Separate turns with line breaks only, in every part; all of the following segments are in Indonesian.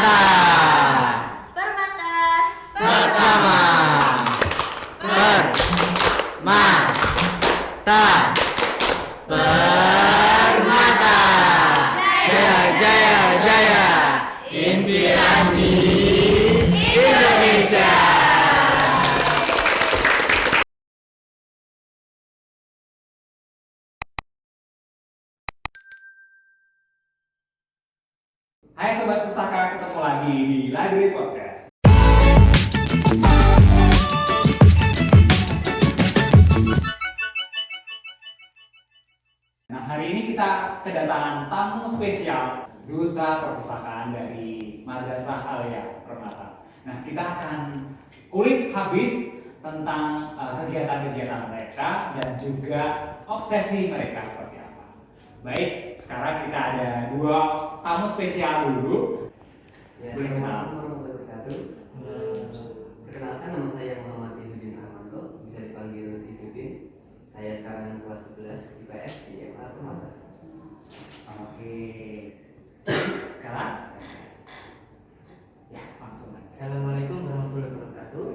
Permata.
Permata.
Pertama. Permata. Permata. Jaya jaya jaya. Inspirasi Indonesia.
Hai Sobat Pustaka, ketemu lagi di Library Podcast. Nah, hari ini kita kedatangan tamu spesial, Duta Perpustakaan dari Madrasah Alia Permata. Nah, kita akan kulik habis tentang kegiatan-kegiatan mereka dan juga obsesi mereka seperti apa. Baik, sekarang kita ada dua tamu spesial dulu.
Ya,
Boleh kenal.
Assalamualaikum warahmatullahi wabarakatuh. Perkenalkan, nama saya Muhammad Izudin Rahmanto, bisa dipanggil Izudin. Saya sekarang kelas 11 IPS di MA Permata.
Oke. Sekarang ya, langsung aja.
Assalamualaikum warahmatullahi wabarakatuh.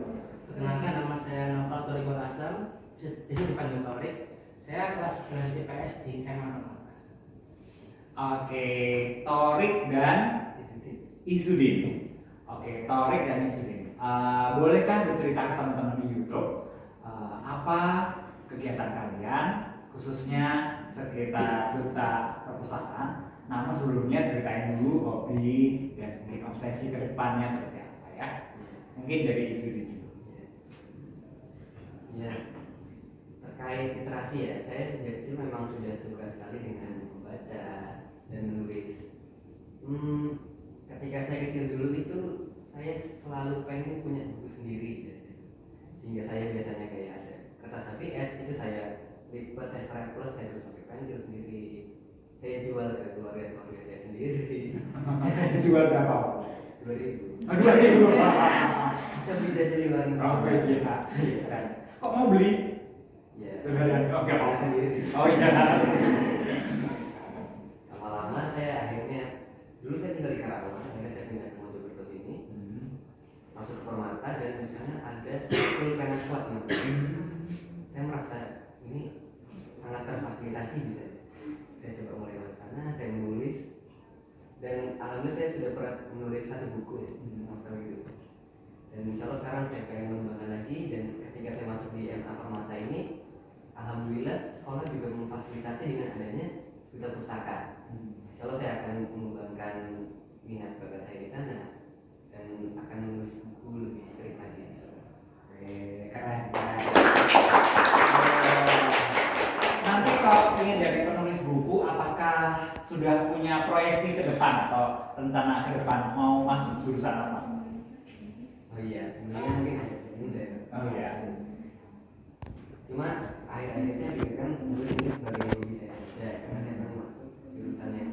Perkenalkan, nama saya Noval Torikul Aslam, bisa dipanggil Torik. Saya kelas 11 IPS di MA Permata.
Oke, Torik dan Izudin. Oke, Torik dan Izudin. Bolehkah bercerita ke teman-teman di YouTube apa kegiatan kalian, khususnya sekitar Duta Perpustakaan? Namun sebelumnya ceritain dulu hobi dan mungkin obsesi ke depannya seperti apa ya. Mungkin dari Izudin dulu.
Ya, terkait literasi ya, saya sejak kecil memang sudah suka sekali dengan membaca dan menulis. Ketika saya kecil dulu itu saya selalu pengen punya buku sendiri ya. Sehingga saya biasanya kayak ada kertas HVS itu saya lipat, saya staples, saya tulis pakai pensil sendiri, saya jual ke keluarga saya sendiri.
Jual berapa?
2000
Oh, 2000.
bisa beli jajan di luar
Oh iya. Kok mau beli?
ya
Sudah ya. Oke.
saya sendiri.
Oh iya.
Lama-lama saya akhirnya, dulu saya tinggal di Karawang, akhirnya saya pindah ke Mojokerto sini, masuk ke Permata, dan di sana ada pulpen club. Saya merasa ini sangat terfasilitasi, bisa saya coba mulai masuk sana, saya menulis, dan alhamdulillah saya sudah pernah menulis satu buku ya, novel gitu. Dan insya Allah sekarang saya pengen mengembangkan lagi, dan ketika saya masuk di MA Permata ini, alhamdulillah sekolah juga memfasilitasi dengan adanya duta pustaka. Insya Allah saya akan mengembangkan minat bakat saya di sana dan akan menulis buku lebih sering lagi.
Oke, keren. Nanti kalau ingin jadi penulis buku, apakah sudah punya proyeksi ke depan atau rencana ke depan mau masuk jurusan apa?
Oh iya, sebenarnya mungkin ada ini saya.
Oh iya.
Cuma akhir-akhir saya pikirkan menulis ini sebagai hobi saya saja, karena saya pengen masuk jurusan yang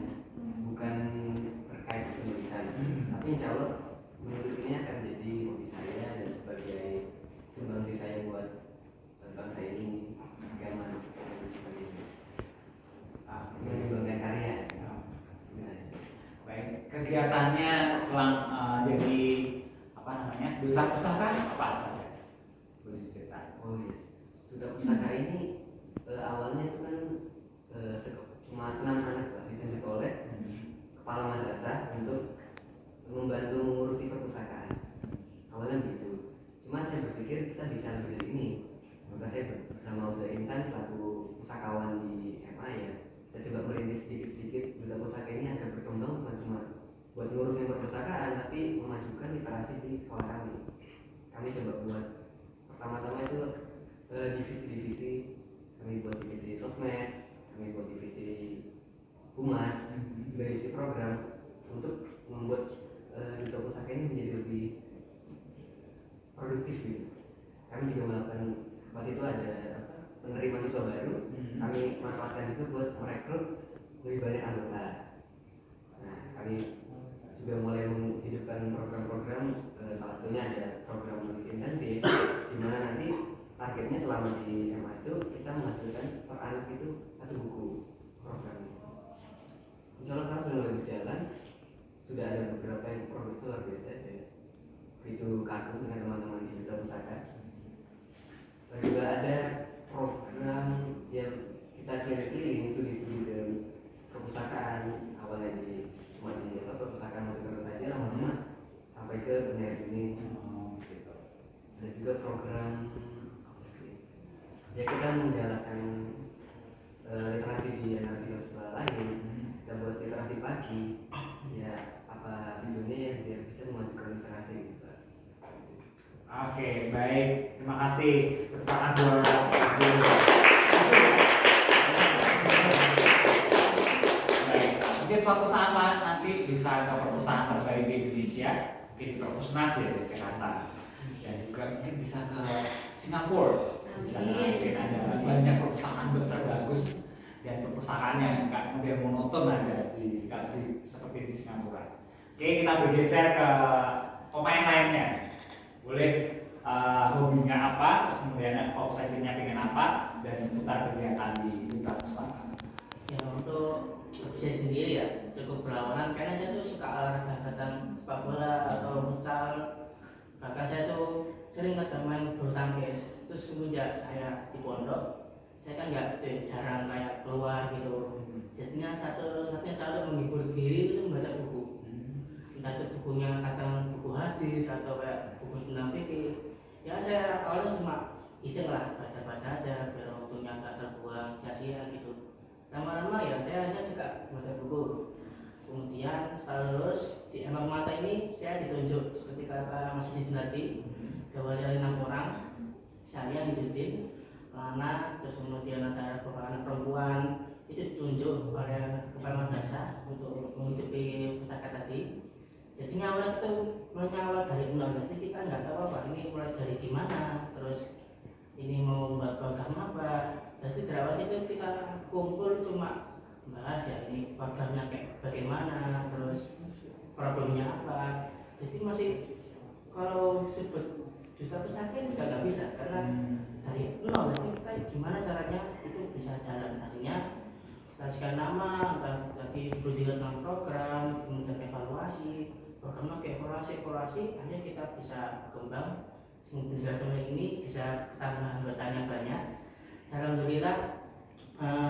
bukan terkait penulisan. Tapi insya Allah menulis ini akan jadi hobi saya dan sebagai sumbangsi saya buat bangsa ini, agama dan sebagainya. Mengembangkan karya.
Baik, kegiatannya selang jadi apa namanya duta pustaka apa saja? Boleh diceritain?
Oh iya, duta pustaka ini awalnya itu kan cuma 6 anak lah ditunjuk oleh kepala madrasah untuk membantu mengurusi perpustakaan. Awalnya begitu. Cuma saya berpikir kita bisa lebih dari ini. Maka saya bersama Ustaz Intan selaku pustakawan di MA ya, kita coba merintis sedikit-sedikit duta pustaka ini agar berkembang bukan cuma buat ngurusin perpustakaan, tapi memajukan literasi di sekolah kami. Kami coba buat pertama-tama itu divisi-divisi. Kami buat divisi sosmed, kami buat divisi humas, divisi program untuk membuat duta pustaka ini menjadi lebih produktif gitu. Kami juga melakukan, waktu itu ada penerima siswa baru, kami manfaatkan itu buat merekrut lebih banyak anggota. Nah, kami juga mulai menghidupkan program-program, salah satunya ada program menulis intensif, di mana nanti targetnya selama di MA itu kita menghasilkan per anak itu 1 buku program. Insya Allah sekarang sudah mulai berjalan, sudah ada beberapa yang profesor lagi ya apa videonya ya biar bisa memajukan literasi gitu Pak.
Oke, baik. Terima kasih. Tepuk tangan buat Azul. Baik. Mungkin suatu saat nanti bisa ke perpustakaan terbaik di Indonesia, mungkin di Perpusnas ya di Jakarta. Dan juga mungkin bisa ke Singapura. Di sana mungkin ada banyak perpustakaan terbagus dan perpustakaan yang nggak kemudian monoton aja seperti di Singapura. Oke, kita bergeser ke pemain lainnya. Boleh hobinya apa, terus kemudian obsesinya pengen apa, dan seputar kegiatan di duta pustaka.
Ya untuk saya sendiri ya cukup berlawanan karena saya tuh suka olahraga sepak bola atau futsal. Bahkan saya tuh sering kadang main bulu tangkis. Terus semenjak saya di pondok, saya kan nggak jarang kayak keluar gitu. Jadinya satunya cara menghibur diri itu membaca buku. Entah itu bukunya kadang buku hadis atau kayak buku tentang fikih. Ya saya awalnya cuma iseng lah baca-baca aja biar waktunya nggak terbuang sia-sia gitu. Lama-lama ya saya hanya suka baca buku. Kemudian setelah lulus di MA Mata ini saya ditunjuk seperti kata Mas Yudin tadi, dari 6 orang, saya Yudin, Lana, terus kemudian ada beberapa anak perempuan itu ditunjuk oleh kepala madrasah untuk mengikuti pustaka tadi. Jadinya awalnya itu mulai awal dari nol, jadi kita nggak tahu apa ini mulai dari gimana, terus ini mau membuat program apa. Jadi berawal itu kita kumpul cuma bahas ya ini programnya kayak bagaimana, terus problemnya apa. Jadi masih kalau disebut duta pustaka juga nggak bisa karena dari nol. Jadi kita gimana caranya itu bisa jalan. Artinya kasihkan nama, tadi perlu tentang program, kemudian evaluasi, programnya kayak evaluasi, akhirnya kita bisa berkembang. Hingga sampai ini bisa tambah anggotanya banyak. Alhamdulillah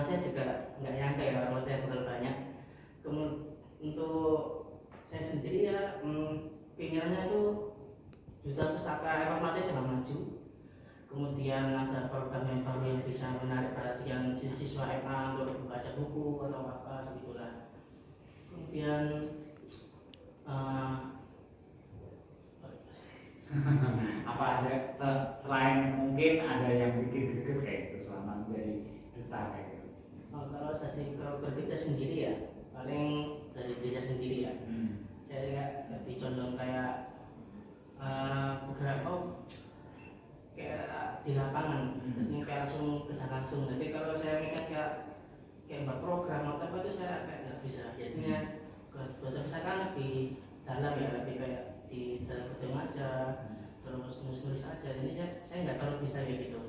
saya juga nggak nyangka ya anggotanya bakal banyak. Untuk saya sendiri ya keinginannya itu duta pustaka MA Mata dalam maju. Kemudian ada program yang baru yang bisa menarik perhatian siswa MA untuk membaca buku atau apa begitulah. Kemudian
apa aja selain mungkin ada yang bikin greget kayak gitu selama menjadi duta kayak gitu.
Kalau jadi kita sendiri ya paling dari diri saya sendiri ya. Saya nggak lebih condong kayak beberapa kayak di lapangan, jadi kayak langsung kerja langsung. Jadi kalau saya mikir kayak buat program atau apa itu saya kayak nggak bisa. Jadinya kalau saya kan lebih dalam ya, lebih kayak di dalam gedung aja, terus nulis aja. Jadi saya nggak terlalu bisa kayak gitu.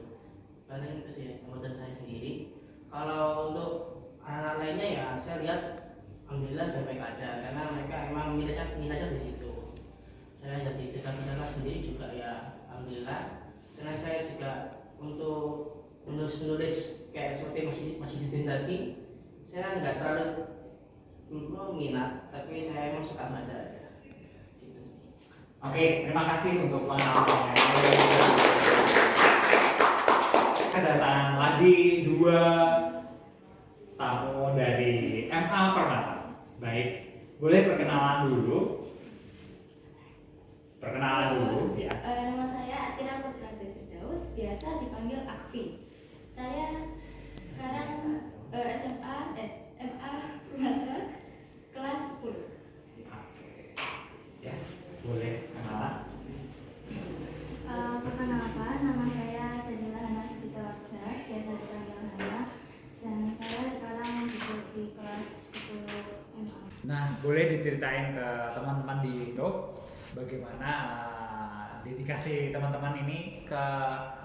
Paling itu sih kemudian saya sendiri. Kalau untuk anak lainnya ya saya lihat alhamdulillah baik-baik aja karena mereka emang minatnya di situ. Saya jadi duta sendiri juga ya alhamdulillah. Karena saya juga untuk menulis kayak seperti Mas Yudin tadi, saya nggak terlalu minat, tapi saya emang suka baca aja. Gitu.
Oke, terima kasih untuk pengalaman. Kedatangan lagi 2 tamu dari MA Permata. Baik, boleh perkenalan dulu. Ya.
Nama saya Atira Putra Firdaus, biasa dipanggil Akfi. Saya sekarang MA Permata kelas 10.
Oke. Ya, boleh kenalan.
Perkenalkan, nama saya Danila Hana Siti Wagda, biasa dipanggil Hana, dan saya sekarang duduk di kelas 10 MA.
Nah, boleh diceritain ke teman-teman di YouTube bagaimana dedikasi teman-teman ini ke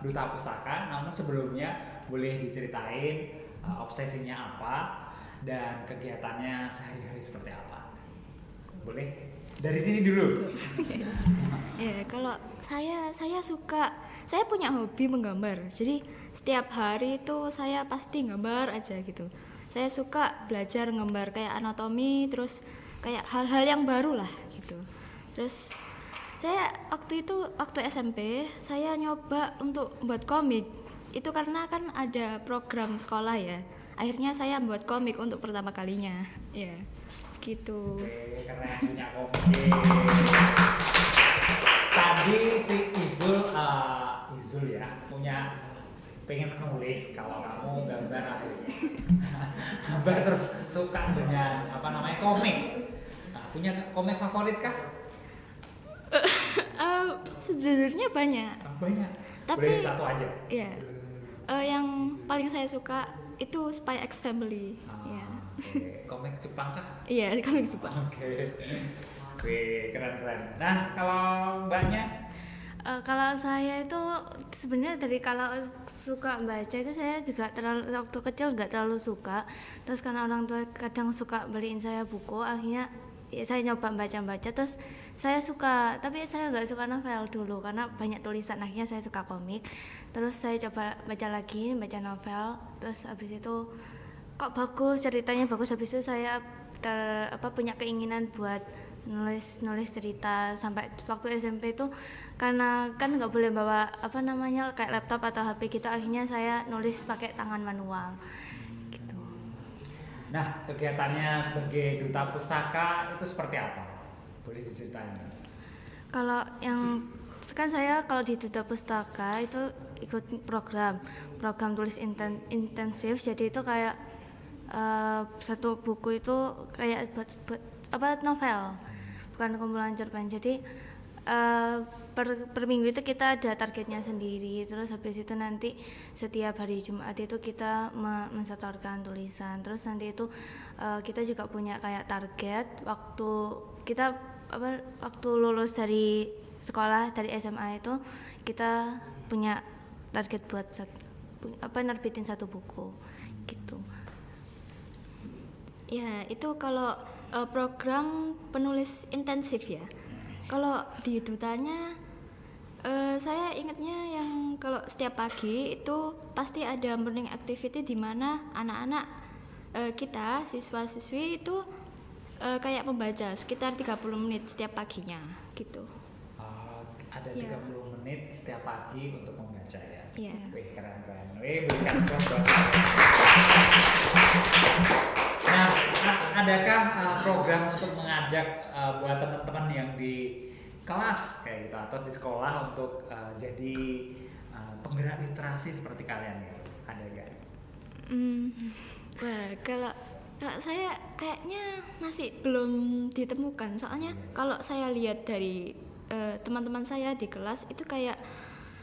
duta pustaka. Namun sebelumnya boleh diceritain obsesinya apa dan kegiatannya sehari-hari seperti apa. Boleh dari sini dulu.
Ya, kalau saya punya hobi menggambar. Jadi setiap hari itu saya pasti gambar aja gitu. Saya suka belajar gambar kayak anatomi, terus kayak hal-hal yang baru lah gitu. Terus saya waktu SMP saya nyoba untuk buat komik. Itu karena kan ada program sekolah ya. Akhirnya saya buat komik untuk pertama kalinya. Ya, gitu.
Oke, keren punya komik. Tadi si Izul ya punya pengen nulis, kalau kamu gambar gambar terus suka dengan komik. Nah, punya komik favorit kah?
Sejujurnya banyak.
Banyak.
Tapi
boleh satu aja.
ya yang paling saya suka itu Spy X Family. Ya.
Oke. Komik Jepang kah?
Iya, komik Jepang.
Oke, keren. Nah, kalau mbaknya?
Kalau saya itu sebenarnya dari kalau suka baca itu saya juga waktu kecil nggak terlalu suka. Terus karena orang tua kadang suka beliin saya buku, akhirnya ya saya nyoba baca-baca terus saya suka. Tapi saya nggak suka novel dulu karena banyak tulisan, akhirnya saya suka komik. Terus saya coba baca lagi, baca novel. Terus habis itu kok bagus, ceritanya bagus. Habis itu saya punya keinginan buat nulis cerita. Sampai waktu SMP itu karena kan nggak boleh bawa kayak laptop atau HP gitu, akhirnya saya nulis pakai tangan manual gitu.
Nah, kegiatannya sebagai duta pustaka itu seperti apa? Boleh diceritain?
Kalau yang kan saya kalau di duta pustaka itu ikut program tulis intensif. Jadi itu kayak satu buku itu kayak buat novel, bukan kumpulan cerpen. Jadi per minggu itu kita ada targetnya sendiri. Terus habis itu nanti setiap hari Jumat itu kita mensetorkan tulisan. Terus nanti itu kita juga punya kayak target waktu kita waktu lulus dari sekolah, dari SMA itu kita punya target buat nerbitin satu buku gitu.
Ya, itu kalau program penulis intensif ya. Kalau di dutanya saya ingatnya yang kalau setiap pagi itu pasti ada morning activity di mana anak-anak kita siswa-siswi itu kayak membaca sekitar 30 menit setiap paginya gitu.
Ada 30 menit setiap pagi untuk membaca ya.
Iya.
Wih, keren. Berikan buat Nah, adakah program untuk mengajak buat teman-teman yang di kelas kayak gitu atau di sekolah untuk jadi penggerak literasi seperti kalian ya? Ada nggak?
Wah, kalau saya kayaknya masih belum ditemukan. Soalnya kalau saya lihat dari teman-teman saya di kelas itu kayak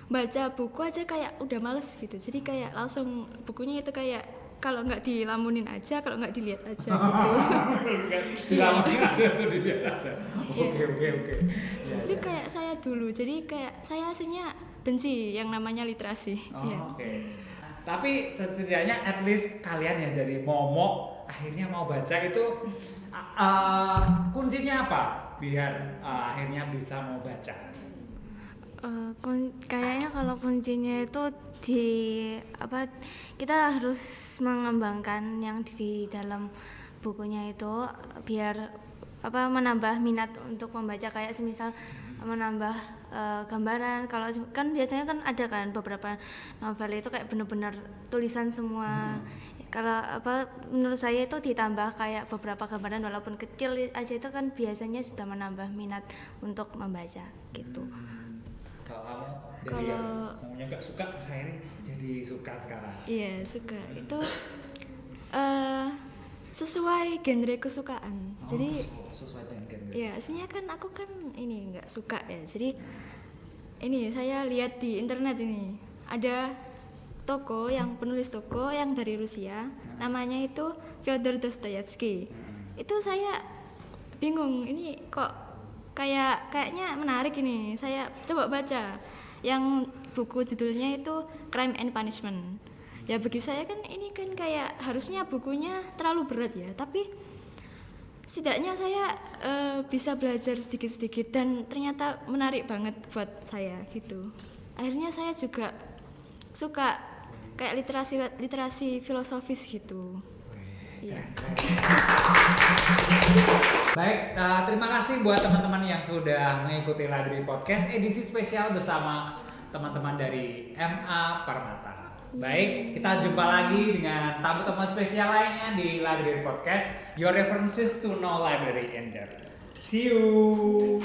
baca buku aja kayak udah males gitu. Jadi kayak langsung bukunya itu kayak kalau nggak dilamunin aja, kalau nggak dilihat aja gitu.
Dilamunin aja atau dilihat aja. Oke.
Itu kayak saya dulu. Jadi kayak saya aslinya benci yang namanya literasi.
Oke. Tapi setidaknya at least kalian yang dari momok akhirnya mau baca itu kuncinya apa biar akhirnya bisa mau baca?
Kayaknya kalau kuncinya itu kita harus mengembangkan yang di dalam bukunya itu biar menambah minat untuk membaca. Kayak semisal menambah gambaran. Kalau kan biasanya kan ada kan beberapa novel itu kayak benar-benar tulisan semua. Kalau menurut saya itu ditambah kayak beberapa gambaran walaupun kecil aja itu kan biasanya sudah menambah minat untuk membaca gitu.
Kalau kamu dari yang maunya nggak suka akhirnya jadi suka sekarang?
Iya, suka. Itu sesuai genre kesukaan. Jadi
sesuai dengan genre.
ya, aslinya kan aku kan ini nggak suka ya. Jadi ini saya lihat di internet ini ada toko yang penulis toko yang dari Rusia, namanya itu Fyodor Dostoyevsky. Itu saya bingung, ini kok kayaknya menarik ini. Saya coba baca. Yang buku judulnya itu Crime and Punishment. Ya bagi saya kan ini kan kayak harusnya bukunya terlalu berat ya, tapi setidaknya saya bisa belajar sedikit-sedikit dan ternyata menarik banget buat saya gitu. Akhirnya saya juga suka kayak literasi filosofis gitu. Iya.
Baik, terima kasih buat teman-teman yang sudah mengikuti Library Podcast edisi spesial bersama teman-teman dari MA Permata. Baik, kita jumpa lagi dengan tamu-tamu spesial lainnya di Library Podcast. Your references to know library ender. See you.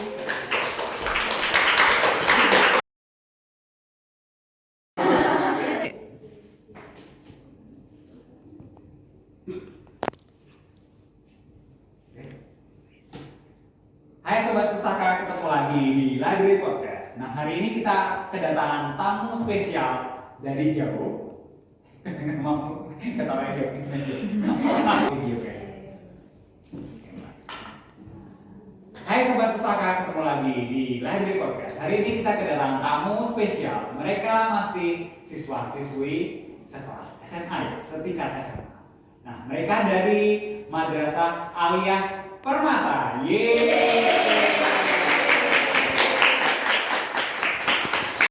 Hai Sobat Pustaka, ketemu lagi di Library Podcast. Nah, hari ini kita kedatangan tamu spesial dari jauh. Mau ketawa aja. Hai Sobat Pustaka, ketemu lagi di Library Podcast. Hari ini kita kedatangan tamu spesial. Mereka masih siswa-siswi sekelas SMA ya, setingkat SMA. Nah, mereka dari Madrasah Aliyah Permata. Yeay.